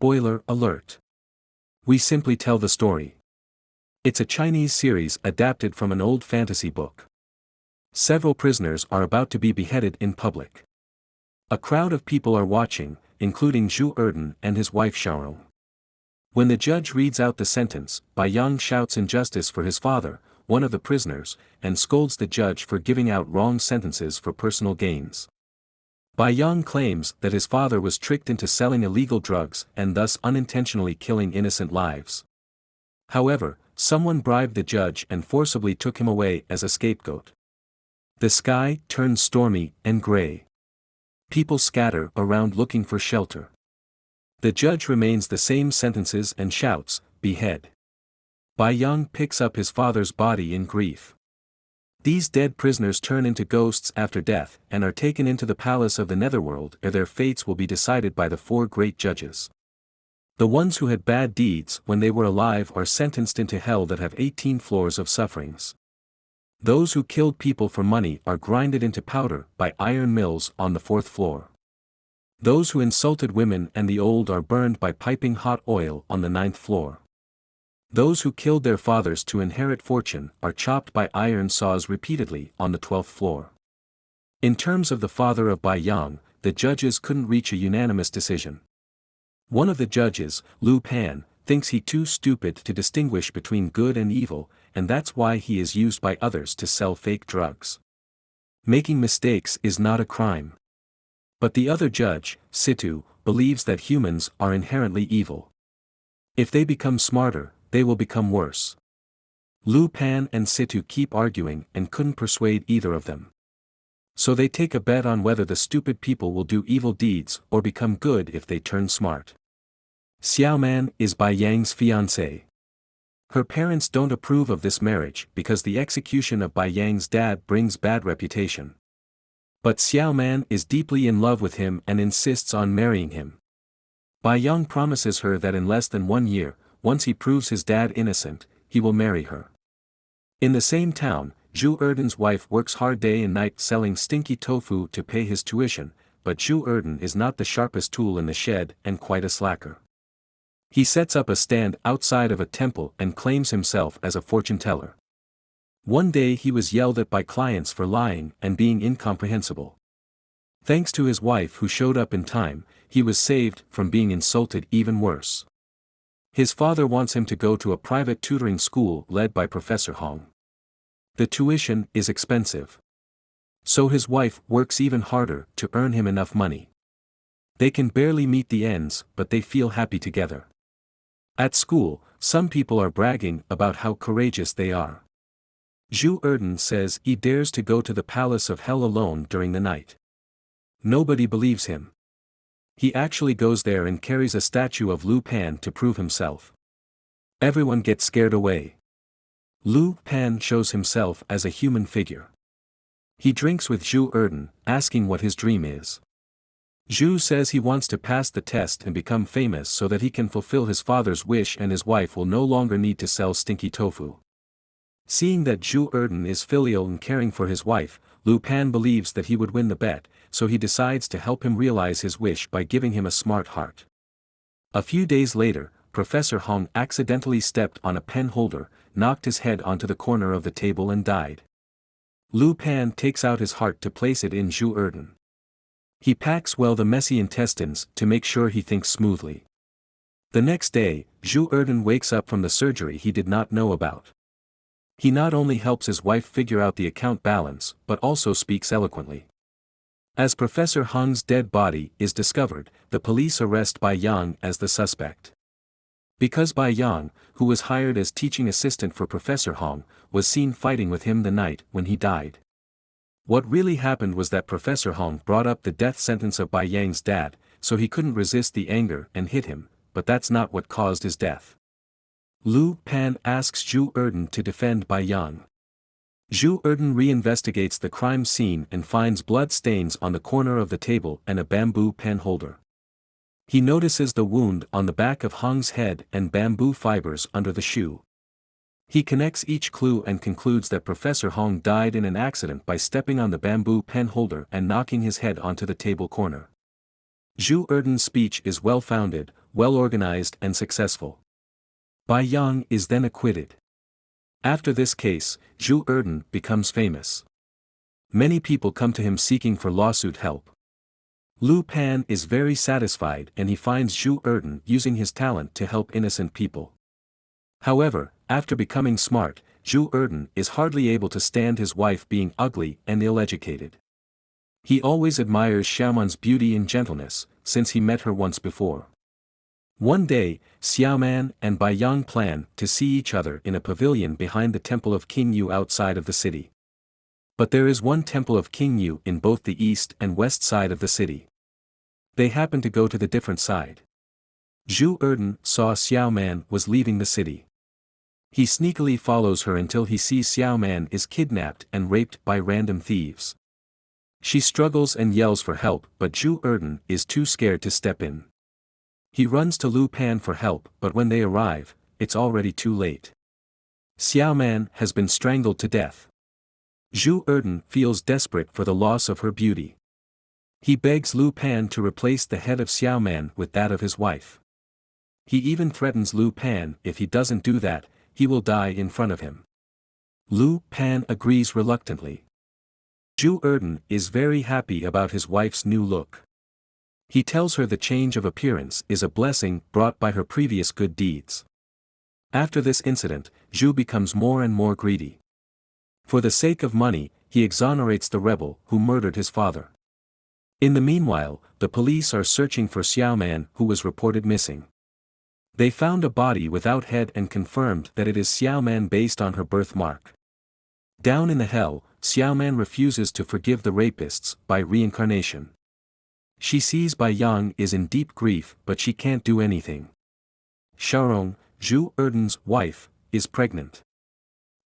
Spoiler alert. We simply tell the story. It's a Chinese series adapted from an old fantasy book. Several prisoners are about to be beheaded in public. A crowd of people are watching, including Zhu Erden and his wife Xiaorong. When the judge reads out the sentence, Bai Yang shouts injustice for his father, one of the prisoners, and scolds the judge for giving out wrong sentences for personal gains. Bai Yang claims that his father was tricked into selling illegal drugs and thus unintentionally killing innocent lives. However, someone bribed the judge and forcibly took him away as a scapegoat. The sky turns stormy and gray. People scatter around looking for shelter. The judge remains the same sentences and shouts, "Behead." Bai Yang picks up his father's body in grief. These dead prisoners turn into ghosts after death and are taken into the palace of the Netherworld where their fates will be decided by the four great judges. The ones who had bad deeds when they were alive are sentenced into hell that have 18 floors of sufferings. Those who killed people for money are grinded into powder by iron mills on the 4th floor. Those who insulted women and the old are burned by piping hot oil on the 9th floor. Those who killed their fathers to inherit fortune are chopped by iron saws repeatedly on the 12th floor. In terms of the father of Bai Yang, the judges couldn't reach a unanimous decision. One of the judges, Lu Pan, thinks he too stupid to distinguish between good and evil, and that's why he is used by others to sell fake drugs. Making mistakes is not a crime. But the other judge, Situ, believes that humans are inherently evil. If they become smarter, they will become worse. Lu Pan and Situ keep arguing and couldn't persuade either of them. So they take a bet on whether the stupid people will do evil deeds or become good if they turn smart. Xiaoman is Bai Yang's fiancée. Her parents don't approve of this marriage because the execution of Bai Yang's dad brings bad reputation. But Xiaoman is deeply in love with him and insists on marrying him. Bai Yang promises her that in less than 1 year, once he proves his dad innocent, he will marry her. In the same town, Zhu Erden's wife works hard day and night selling stinky tofu to pay his tuition, but Zhu Erden is not the sharpest tool in the shed and quite a slacker. He sets up a stand outside of a temple and claims himself as a fortune teller. One day he was yelled at by clients for lying and being incomprehensible. Thanks to his wife who showed up in time, he was saved from being insulted even worse. His father wants him to go to a private tutoring school led by Professor Hong. The tuition is expensive. So his wife works even harder to earn him enough money. They can barely meet the ends, but they feel happy together. At school, some people are bragging about how courageous they are. Zhu Erden says he dares to go to the palace of hell alone during the night. Nobody believes him. He actually goes there and carries a statue of Lu Pan to prove himself. Everyone gets scared away. Lu Pan shows himself as a human figure. He drinks with Zhu Erden, asking what his dream is. Zhu says he wants to pass the test and become famous so that he can fulfill his father's wish and his wife will no longer need to sell stinky tofu. Seeing that Zhu Erden is filial and caring for his wife, Lu Pan believes that he would win the bet, so he decides to help him realize his wish by giving him a smart heart. A few days later, Professor Hong accidentally stepped on a pen holder, knocked his head onto the corner of the table and died. Lu Pan takes out his heart to place it in Zhu Erden. He packs well the messy intestines to make sure he thinks smoothly. The next day, Zhu Erden wakes up from the surgery he did not know about. He not only helps his wife figure out the account balance but also speaks eloquently. As Professor Hong's dead body is discovered, the police arrest Bai Yang as the suspect. Because Bai Yang, who was hired as teaching assistant for Professor Hong, was seen fighting with him the night when he died. What really happened was that Professor Hong brought up the death sentence of Bai Yang's dad, so he couldn't resist the anger and hit him, but that's not what caused his death. Lu Pan asks Zhu Erden to defend Bai Yang. Zhu Erden reinvestigates the crime scene and finds blood stains on the corner of the table and a bamboo pen holder. He notices the wound on the back of Hong's head and bamboo fibers under the shoe. He connects each clue and concludes that Professor Hong died in an accident by stepping on the bamboo pen holder and knocking his head onto the table corner. Zhu Erden's speech is well-founded, well-organized and successful. Bai Yang is then acquitted. After this case, Zhu Erden becomes famous. Many people come to him seeking for lawsuit help. Lu Pan is very satisfied and he finds Zhu Erden using his talent to help innocent people. However, after becoming smart, Zhu Erden is hardly able to stand his wife being ugly and ill-educated. He always admires Xiaoman's beauty and gentleness, since he met her once before. One day, Xiaoman and Bai Yang plan to see each other in a pavilion behind the temple of King Yu outside of the city. But there is one temple of King Yu in both the east and west side of the city. They happen to go to the different side. Zhu Erden saw Xiaoman was leaving the city. He sneakily follows her until he sees Xiaoman is kidnapped and raped by random thieves. She struggles and yells for help, but Zhu Erden is too scared to step in. He runs to Lu Pan for help, but when they arrive, it's already too late. Xiaoman has been strangled to death. Zhu Erden feels desperate for the loss of her beauty. He begs Lu Pan to replace the head of Xiaoman with that of his wife. He even threatens Lu Pan if he doesn't do that, he will die in front of him. Lu Pan agrees reluctantly. Zhu Erden is very happy about his wife's new look. He tells her the change of appearance is a blessing brought by her previous good deeds. After this incident, Zhu becomes more and more greedy. For the sake of money, he exonerates the rebel who murdered his father. In the meanwhile, the police are searching for Xiaoman who was reported missing. They found a body without head and confirmed that it is Xiaoman based on her birthmark. Down in the hell, Xiaoman refuses to forgive the rapists by reincarnation. She sees Bai Yang is in deep grief but she can't do anything. Xiaorong, Zhu Erden's wife, is pregnant.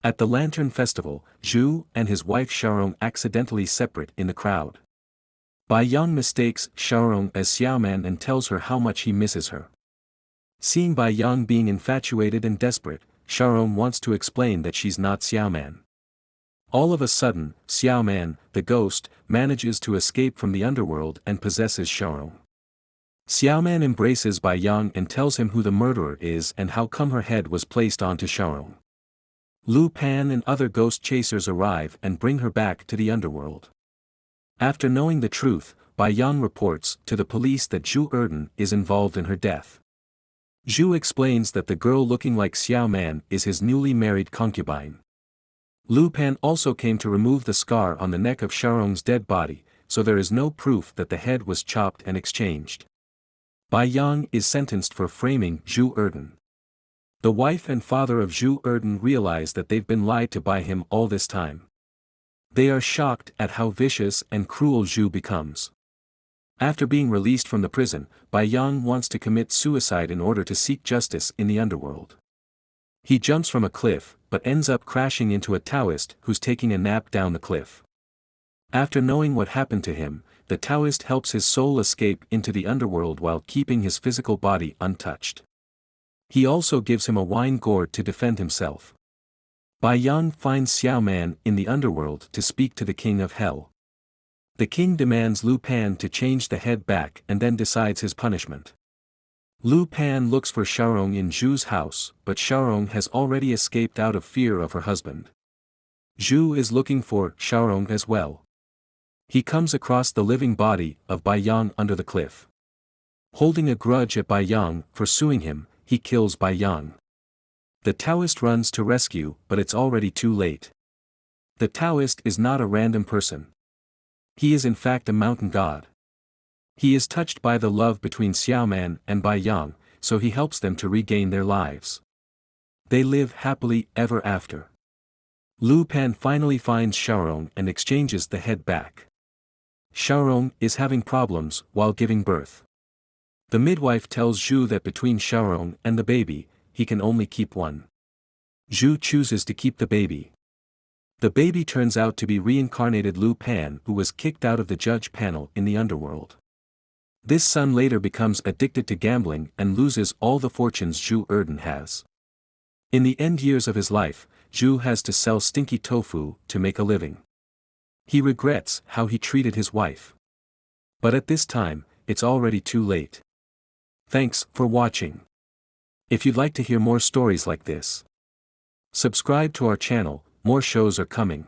At the Lantern Festival, Zhu and his wife Xiaorong accidentally separate in the crowd. Bai Yang mistakes Xiaorong as Xiaoman and tells her how much he misses her. Seeing Bai Yang being infatuated and desperate, Xiaorong wants to explain that she's not Xiaoman. All of a sudden, Xiaoman, the ghost, manages to escape from the underworld and possesses Xiaorong. Xiaoman embraces Bai Yang and tells him who the murderer is and how come her head was placed onto Xiaorong. Lu Pan and other ghost chasers arrive and bring her back to the underworld. After knowing the truth, Bai Yang reports to the police that Zhu Erden is involved in her death. Zhu explains that the girl looking like Xiaoman is his newly married concubine. Lu Pan also came to remove the scar on the neck of Xiaorong's dead body, so there is no proof that the head was chopped and exchanged. Bai Yang is sentenced for framing Zhu Erden. The wife and father of Zhu Erden realize that they've been lied to by him all this time. They are shocked at how vicious and cruel Zhu becomes. After being released from the prison, Bai Yang wants to commit suicide in order to seek justice in the underworld. He jumps from a cliff, but ends up crashing into a Taoist who's taking a nap down the cliff. After knowing what happened to him, the Taoist helps his soul escape into the underworld while keeping his physical body untouched. He also gives him a wine gourd to defend himself. Bai Yang finds Xiaoman in the underworld to speak to the king of hell. The king demands Lu Pan to change the head back and then decides his punishment. Lu Pan looks for Xiaorong in Zhu's house, but Xiaorong has already escaped out of fear of her husband. Zhu is looking for Xiaorong as well. He comes across the living body of Bai Yang under the cliff. Holding a grudge at Bai Yang for suing him, he kills Bai Yang. The Taoist runs to rescue, but it's already too late. The Taoist is not a random person. He is in fact a mountain god. He is touched by the love between Xiaoman and Bai Yang, so he helps them to regain their lives. They live happily ever after. Lu Pan finally finds Xiaorong and exchanges the head back. Xiaorong is having problems while giving birth. The midwife tells Zhu that between Xiaorong and the baby, he can only keep one. Zhu chooses to keep the baby. The baby turns out to be reincarnated Lu Pan who was kicked out of the judge panel in the underworld. This son later becomes addicted to gambling and loses all the fortunes Zhu Erden has. In the end years of his life, Zhu has to sell stinky tofu to make a living. He regrets how he treated his wife. But at this time, it's already too late. Thanks for watching. If you'd like to hear more stories like this, subscribe to our channel, more shows are coming.